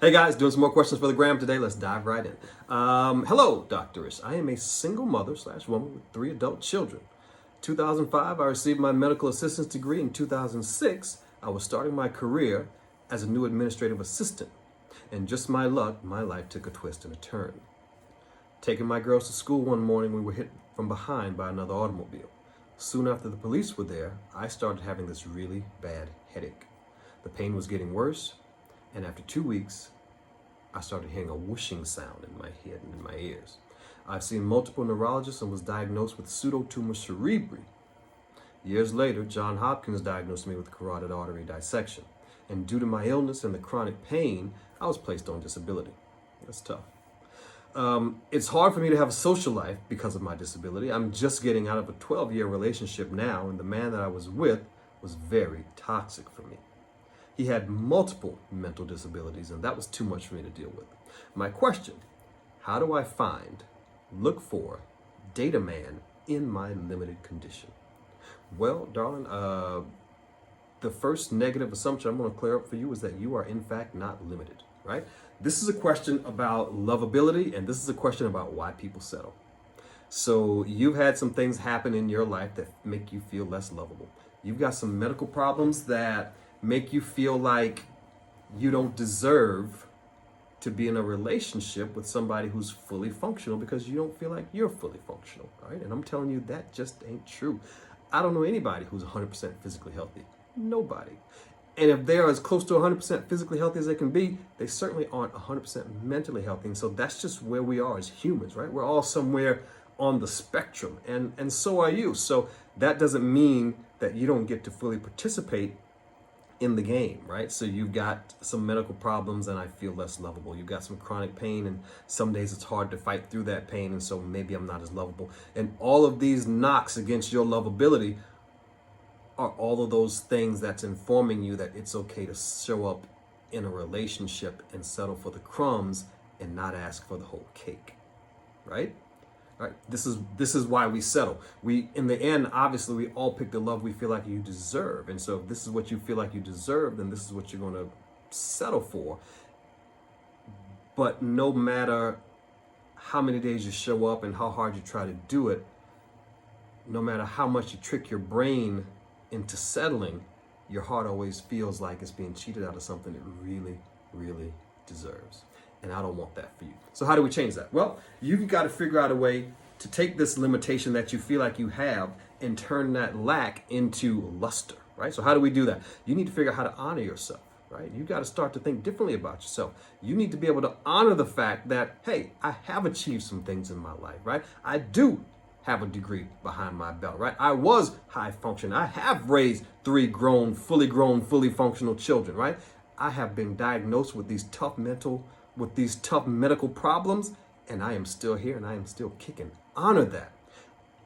Hey guys, doing some more questions for the gram today. Let's dive right in. Hello, doctoress. I am a single mother / woman with 3 adult children. 2005, I received my medical assistance degree. In 2006, I was starting my career as a new administrative assistant. And just my luck, my life took a twist and a turn. Taking my girls to school one morning, we were hit from behind by another automobile. Soon after the police were there, I started having this really bad headache. The pain was getting worse. And after 2 weeks, I started hearing a whooshing sound in my head and in my ears. I've seen multiple neurologists and was diagnosed with pseudotumor cerebri. Years later, John Hopkins diagnosed me with carotid artery dissection. And due to my illness and the chronic pain, I was placed on disability. That's tough. It's hard for me to have a social life because of my disability. I'm just getting out of a 12-year relationship now, and the man that I was with was very toxic for me. He had multiple mental disabilities, and that was too much for me to deal with. My question, how do I look for, date a man in my limited condition? Well, darling, the first negative assumption I'm going to clear up for you is that you are in fact not limited, right? This is a question about lovability, and this is a question about why people settle. So you've had some things happen in your life that make you feel less lovable. You've got some medical problems that make you feel like you don't deserve to be in a relationship with somebody who's fully functional because you don't feel like you're fully functional, right? And I'm telling you, that just ain't true. I don't know anybody who's 100% physically healthy. Nobody. And if they are as close to 100% physically healthy as they can be, they certainly aren't 100% mentally healthy. And so that's just where we are as humans, right? We're all somewhere on the spectrum, and so are you. So that doesn't mean that you don't get to fully participate in the game, right? So you've got some medical problems and I feel less lovable. You've got some chronic pain and some days it's hard to fight through that pain, and so maybe I'm not as lovable. And all of these knocks against your lovability are all of those things that's informing you that it's okay to show up in a relationship and settle for the crumbs and not ask for the whole cake, right? Right. This is why we settle. In the end, obviously, we all pick the love we feel like you deserve. And so if this is what you feel like you deserve, then this is what you're going to settle for. But no matter how many days you show up and how hard you try to do it, no matter how much you trick your brain into settling, your heart always feels like it's being cheated out of something it really, really deserves. And I don't want that for you. So how do we change that? Well, you've got to figure out a way to take this limitation that you feel like you have and turn that lack into luster, right? So how do we do that? You need to figure out how to honor yourself, right? You got to start to think differently about yourself. You need to be able to honor the fact that, hey, I have achieved some things in my life, right? I do have a degree behind my belt, right? I was high functioning. I have raised 3 grown, fully functional children, right? I have been diagnosed with these tough medical problems, and I am still here and I am still kicking. Honor that.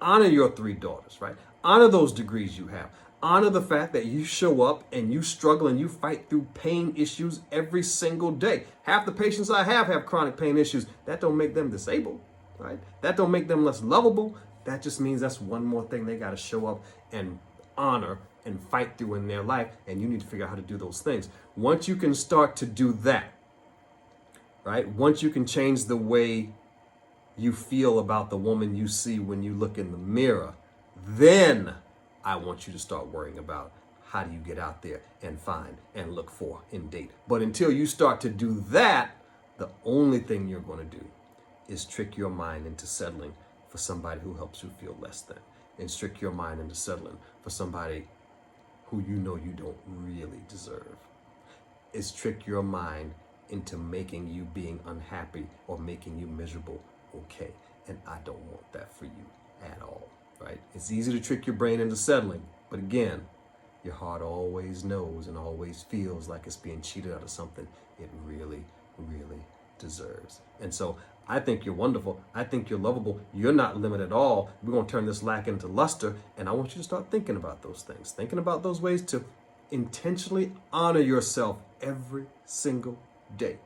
Honor your 3 daughters, right? Honor those degrees you have. Honor the fact that you show up and you struggle and you fight through pain issues every single day. Half the patients I have chronic pain issues. That don't make them disabled, right? That don't make them less lovable. That just means that's one more thing they got to show up and honor and fight through in their life, and you need to figure out how to do those things. Once you can start to do that, right? Once you can change the way you feel about the woman you see when you look in the mirror, then I want you to start worrying about how do you get out there and find and look for and date. But until you start to do that, the only thing you're going to do is trick your mind into settling for somebody who helps you feel less than, and trick your mind into settling for somebody who you know you don't really deserve. It's trick your mind into making you being unhappy or making you miserable okay. And I don't want that for you at all, right? It's easy to trick your brain into settling, but again, your heart always knows and always feels like it's being cheated out of something it really, really deserves. And so I think you're wonderful. I think you're lovable. You're not limited at all. We're going to turn this lack into luster, and I want you to start thinking about those things, thinking about those ways to intentionally honor yourself every single day.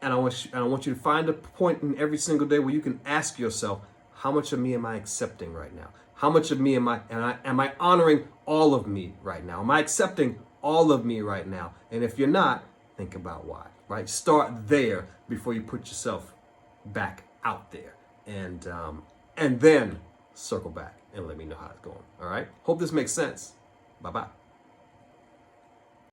And I want you to find a point in every single day where you can ask yourself, how much of me am I accepting right now? How much of me am I honoring all of me right now? Am I accepting all of me right now? And if you're not, think about why, right? Start there before you put yourself back out there, and then circle back and let me know how it's going. All right. Hope this makes sense. Bye bye.